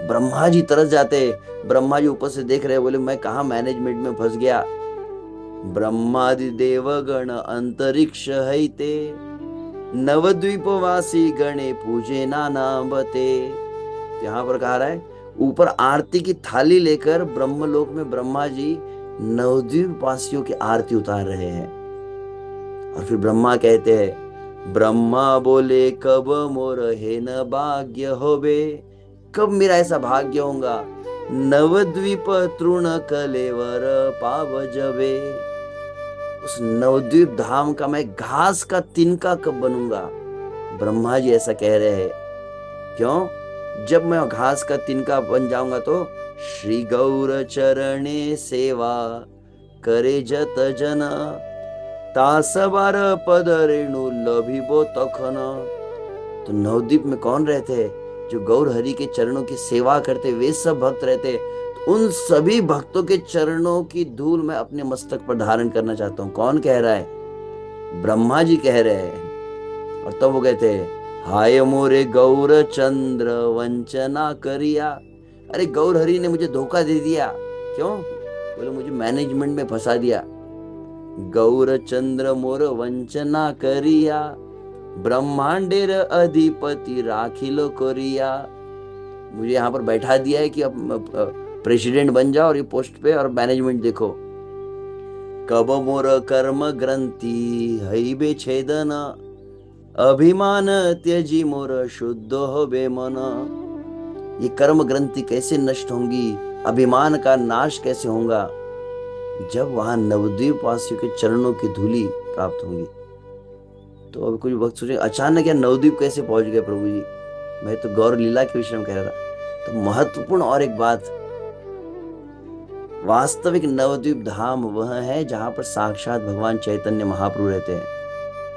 ब्रह्मा जी तरस जाते, ब्रह्मा जी ऊपर से देख रहे, बोले मैं कहा मैनेजमेंट में फंस गया। ब्रह्मादि देवगण अंतरिक्ष हैते, नवद्वीपवासी गणे पूजे नाना बते। यहाँ पर कहा रहा है, ऊपर आरती की थाली लेकर ब्रह्मलोक में ब्रह्मा जी नवद्वीप वासियों की आरती उतार रहे हैं। और फिर ब्रह्मा कहते हैं, ब्रह्मा बोले कब मोर है न भाग्य होबे, कब मेरा ऐसा भाग्य होगा, नवद्वीप तृण कलेवर पाव जबे। उस नवद्वीप धाम का मैं घास का तिनका कब बनूंगा। ब्रह्मा जी ऐसा कह रहे हैं, क्यों? जब मैं घास का तिनका बन जाऊंगा तो श्री गौर चरणे सेवा करे जत जन, तास बार पद रेणु लभिबो तखन। तो नवद्वीप में कौन रहते हैं? जो गौर हरि के चरणों की सेवा करते, वे सब भक्त रहते। तो उन सभी भक्तों के चरणों की धूल मैं अपने मस्तक पर धारण करना चाहता हूं। कौन कह रहा है? ब्रह्मा जी कह रहे हैं। और तब वो कहते हैं, हाय मोरे गौर चंद्र वंचना करिया। अरे गौर हरि ने मुझे धोखा दे दिया। क्यों? बोले मुझे मैनेजमेंट में फंसा दिया। गौर चंद्र मोर वंचना करिया, ब्रह्मांडेर अधिपति राखिलो कोरिया। मुझे यहाँ पर बैठा दिया है कि अब प्रेसिडेंट बन जाओ और ये पोस्ट पे, और मैनेजमेंट देखो। कब मोर कर्म ग्रंथि हईबे छेदन, अभिमान त्यजी मोर शुद्ध होबे मन। ये कर्म ग्रंथि कैसे नष्ट होंगी, अभिमान का नाश कैसे होगा? जब वहां नवद्वीप वासियों के चरणों की धूली प्राप्त होंगी। तो अभी कुछ वक्त सोचे, अचानक या नवद्वीप कैसे पहुंच गए प्रभु जी? मैं तो गौर लीला के विषय में कह रहा था। तो महत्वपूर्ण और एक बात, वास्तविक नवद्वीप धाम वह है जहां पर साक्षात भगवान चैतन्य महाप्रभु रहते हैं।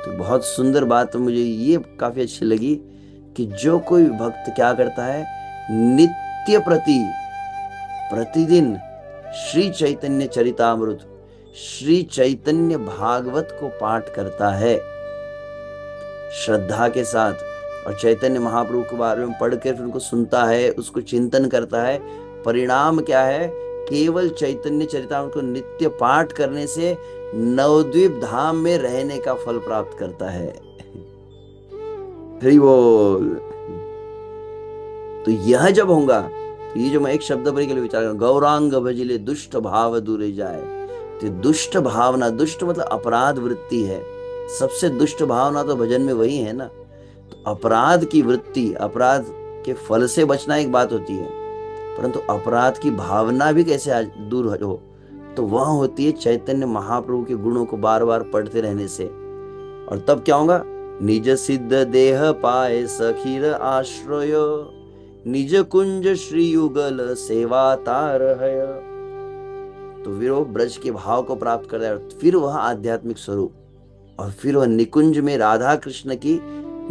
तो बहुत सुंदर बात मुझे ये काफी अच्छी लगी कि जो कोई भक्त क्या करता है, नित्य प्रतिदिन श्री चैतन्य चरितामृत, श्री चैतन्य भागवत को पाठ करता है श्रद्धा के साथ, और चैतन्य महाप्रभु के बारे में पढ़ कर फिर उनको सुनता है, उसको चिंतन करता है। परिणाम क्या है? केवल चैतन्य चरितामृत को नित्य पाठ करने से नवद्वीप धाम में रहने का फल प्राप्त करता है। हरि बोल। तो यह जब होगा, तो ये जो मैं एक शब्द पर के लिए विचार कर, गौरांग भजिले दुष्ट भाव दूरे जाए। तो दुष्ट भावना, दुष्ट मतलब अपराध वृत्ति है। सबसे दुष्ट भावना तो भजन में वही है ना। तो अपराध की वृत्ति, अपराध के फल से बचना एक बात होती है, परंतु अपराध की भावना भी कैसे दूर हो, तो वह होती है चैतन्य महाप्रभु के गुणों को बार बार पढ़ते रहने से। और तब क्या होगा? निज सिद्ध देह पाए सखीर आश्रय, निज कुंज श्री युगल सेवा तार है। तो फिर वो ब्रज के भाव को प्राप्त करता है, फिर वह आध्यात्मिक स्वरूप, और फिर वह निकुंज में राधा कृष्ण की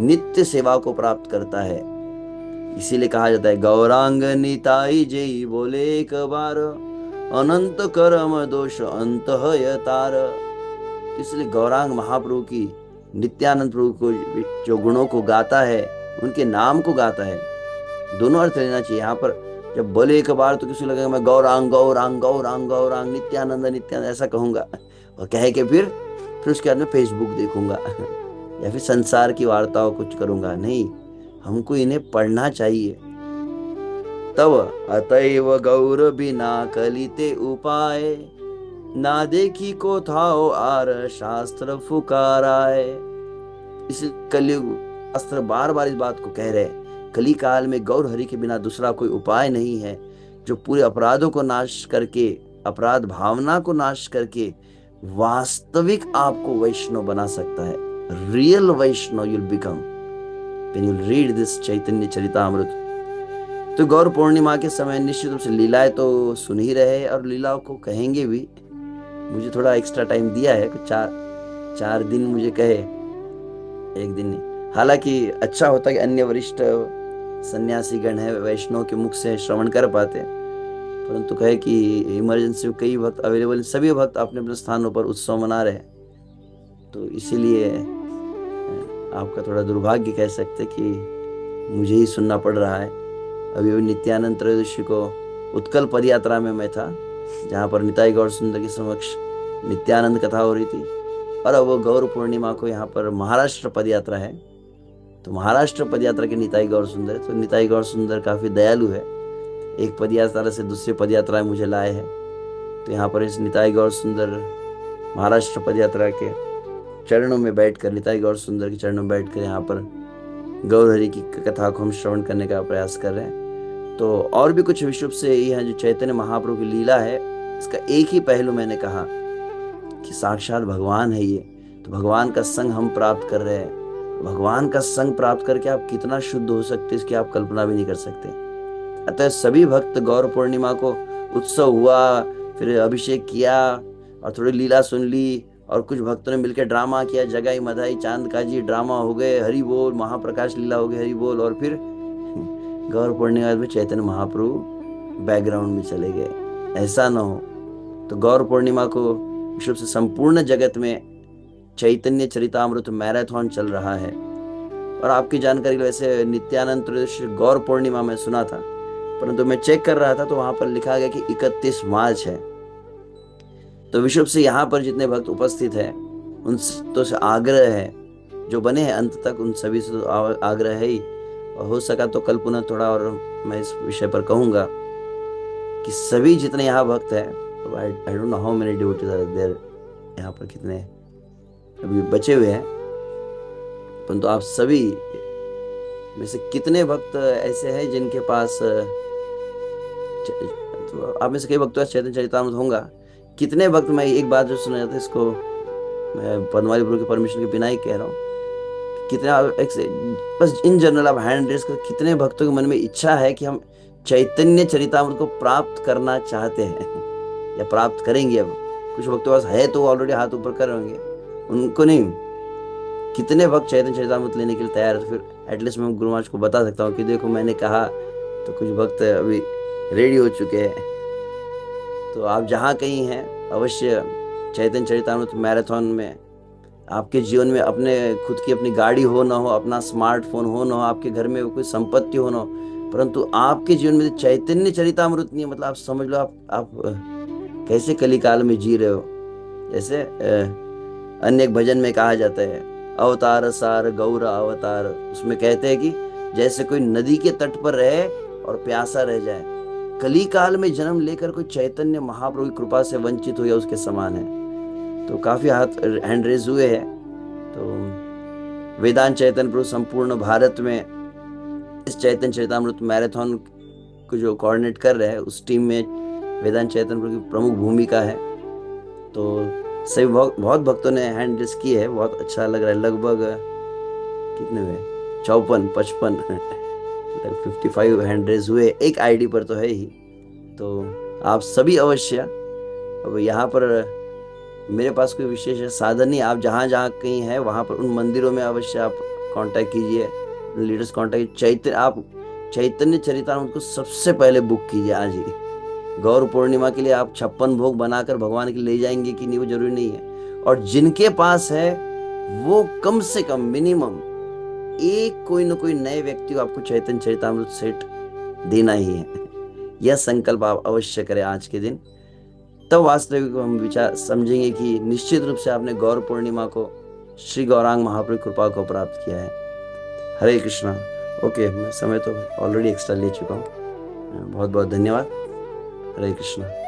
नित्य सेवा को प्राप्त करता है। इसीलिए कहा जाता है गौरांग निताई जय बोले एक बार, अनंत करम दोष अंत है तार। इसलिए गौरांग महाप्रभु की, नित्यानंद प्रभु को जो गुणों को गाता है, उनके नाम को गाता है, दोनों अर्थ लेना चाहिए यहाँ पर। जब बोले एक बार तो किसी लगेगा मैं गौरांग गौरांग गौरांग गौरांग नित्यानंद नित्यानंद ऐसा कहूंगा, और कह के फिर उसके बाद में फेसबुक देखूंगा या फिर संसार की वार्ताओं कुछ करूंगा। नहीं, हमको इन्हें पढ़ना चाहिए। तब अतएव गौर बिना कलिते उपाय, ना देखी को थाओ आर शास्त्र फुकाराए। इस कलयुग शास्त्र बार बार इस बात को कह रहे हैं, कली काल में गौर हरि के बिना दूसरा कोई उपाय नहीं है, जो पूरे अपराधों को नाश करके, अपराध भावना को नाश करके वास्तविक आपको वैष्णव बना सकता है। Real Vaishnav you'll become when you read this Chaitanya Charitamrita. तो गौर पूर्णिमा के समय निश्चित रूप से लीलाएं तो सुन ही रहे और लीलाओं को कहेंगे भी। मुझे थोड़ा एक्स्ट्रा टाइम दिया है, कुछ चार दिन मुझे कहे, एक दिन नहीं। हालांकि अच्छा होता कि अन्य वरिष्ठ सन्यासी गण है वैष्णव के मुख से श्रवण कर पाते, परंतु कहे कि इमरजेंसी में कई भक्त अवेलेबल, सभी भक्त अपने अपने स्थानों पर उत्सव मना रहे, तो इसीलिए आपका थोड़ा दुर्भाग्य कह सकते कि मुझे ही सुनना पड़ रहा है। अभी नित्यानंद त्रयोदशी को उत्कल पदयात्रा में मैं था, जहाँ पर निताई गौर सुंदर के समक्ष नित्यानंद कथा हो रही थी, और अब वो गौर पूर्णिमा को यहाँ पर महाराष्ट्र पदयात्रा है, तो महाराष्ट्र पदयात्रा के निताई गौर सुंदर, तो निताई गौर सुंदर काफी दयालु है, एक पदयात्रा से दूसरी पदयात्रा मुझे लाए हैं। तो यहाँ पर इस निताई गौर सुंदर महाराष्ट्र पदयात्रा के चरणों में बैठकर, निताई गौर सुंदर के चरणों में बैठकर यहाँ पर गौर हरि की कथा को हम श्रवण करने का प्रयास कर रहे हैं। तो और भी कुछ विश्व से यह जो चैतन्य महाप्रभु की लीला है, इसका एक ही पहलू मैंने कहा कि साक्षात भगवान है ये, तो भगवान का संग हम प्राप्त कर रहे हैं। भगवान का संग प्राप्त करके आप कितना शुद्ध हो सकते, इसकी आप कल्पना भी नहीं कर सकते। अतः सभी भक्त गौर पूर्णिमा को उत्सव हुआ, फिर अभिषेक किया और थोड़ी लीला सुन ली, और कुछ भक्तों ने मिलकर ड्रामा किया, जगाई मधाई चांद काजी ड्रामा हो गए, हरि बोल, महाप्रकाश लीला हो गई, हरि बोल, और फिर गौर पूर्णिमा में चैतन्य महाप्रभु बैकग्राउंड में चले गए। ऐसा न हो। तो गौर पूर्णिमा को विश्व से संपूर्ण जगत में चैतन्य चरितामृत मैराथन चल रहा है। और आपकी जानकारी वैसे नित्यानंद त्रयोदशी गौर पूर्णिमा में सुना था, परंतु मैं चेक कर रहा था तो वहां पर लिखा गया कि 31 मार्च है। तो विश्व से यहाँ पर जितने भक्त उपस्थित हैं उन तो से आग्रह है, जो बने हैं अंत तक उन सभी से तो आग्रह है ही, और हो सका तो कल पुनः थोड़ा और मैं इस विषय पर कहूंगा कि सभी जितने यहाँ भक्त हैं, I don't know how many devotees are there, यहाँ पर कितने अभी बचे हुए हैं, परंतु आप सभी में से कितने भक्त ऐसे हैं जिनके पास, तो आप में से कई भक्तों का चैतन्य चरितामृत होगा। कितने भक्त, मैं एक बात जो सुना जाता है, इसको मैं पद्मावली प्रभु के परमिशन के बिना ही कह रहा हूँ, कितने बस इन जनरल आप हैंड रेस कर, कितने भक्तों के मन में इच्छा है कि हम चैतन्य चरितामृत को प्राप्त करना चाहते हैं या प्राप्त करेंगे। अब कुछ भक्तों पास है तो ऑलरेडी हाथ ऊपर कर होंगे, उनको नहीं। कितने भक्त चैतन्य चरितामृत लेने के लिए तैयार है? फिर एटलीस्ट मैं गुरु महाराज को बता सकता हूँ कि देखो मैंने कहा, तो कुछ भक्त अभी रेडी हो चुके हैं। तो आप जहाँ कहीं हैं अवश्य चैतन्य चरितामृत मैराथन में, आपके जीवन में अपने खुद की अपनी गाड़ी हो ना हो, अपना स्मार्टफोन हो ना हो, आपके घर में कोई संपत्ति हो ना हो, परंतु आपके जीवन में चैतन्य चरितामृत नहीं है, मतलब आप समझ लो आप कैसे कलिकाल में जी रहे हो। जैसे अन्य एक भजन में कहा जाता है, अवतार सार गौर अवतार, उसमें कहते हैं कि जैसे कोई नदी के तट पर रहे और प्यासा रह जाए, कली काल में जन्म लेकर कोई चैतन्य महाप्रभु की कृपा से वंचित हो या उसके समान है। तो काफी हाथ हैंड रेज हुए हैं। तो वेदांत चैतन्य प्रभु संपूर्ण भारत में इस चैतन्य चरितामृत मैराथन को जो कोऑर्डिनेट कर रहे हैं, उस टीम में वेदांत चैतन्य प्रभु की प्रमुख भूमिका है। तो सभी बहुत भक्तों ने हैंड रेज किए है, बहुत अच्छा लग रहा है। लगभग कितने हुए, 54 55 55 हैंड रेज हुए, एक आईडी पर तो है ही। तो आप सभी अवश्य अब यहाँ पर मेरे पास कोई विशेष साधन नहीं, आप जहाँ जहाँ कहीं हैं वहाँ पर उन मंदिरों में अवश्य आप कांटेक्ट कीजिए, लीडर्स कांटेक्ट। चैतन्य, आप चैतन्य चरितामृत को सबसे पहले बुक कीजिए आज ही। गौर पूर्णिमा के लिए आप 56 भोग बनाकर भगवान के लिए ले जाएंगे कि नहीं, वो जरूरी नहीं है। और जिनके पास है वो कम से कम मिनिमम एक कोई ना कोई नए व्यक्ति को आपको चैतन्य चरितामृत सेट देना ही है। यह संकल्प आप अवश्य करें आज के दिन, तब वास्तविक हम विचार समझेंगे कि निश्चित रूप से आपने गौर पूर्णिमा को श्री गौरांग महाप्रभु की कृपा को प्राप्त किया है। हरे कृष्णा। ओके, मैं समय तो ऑलरेडी एक्स्ट्रा ले चुका हूँ। बहुत बहुत धन्यवाद। हरे कृष्णा।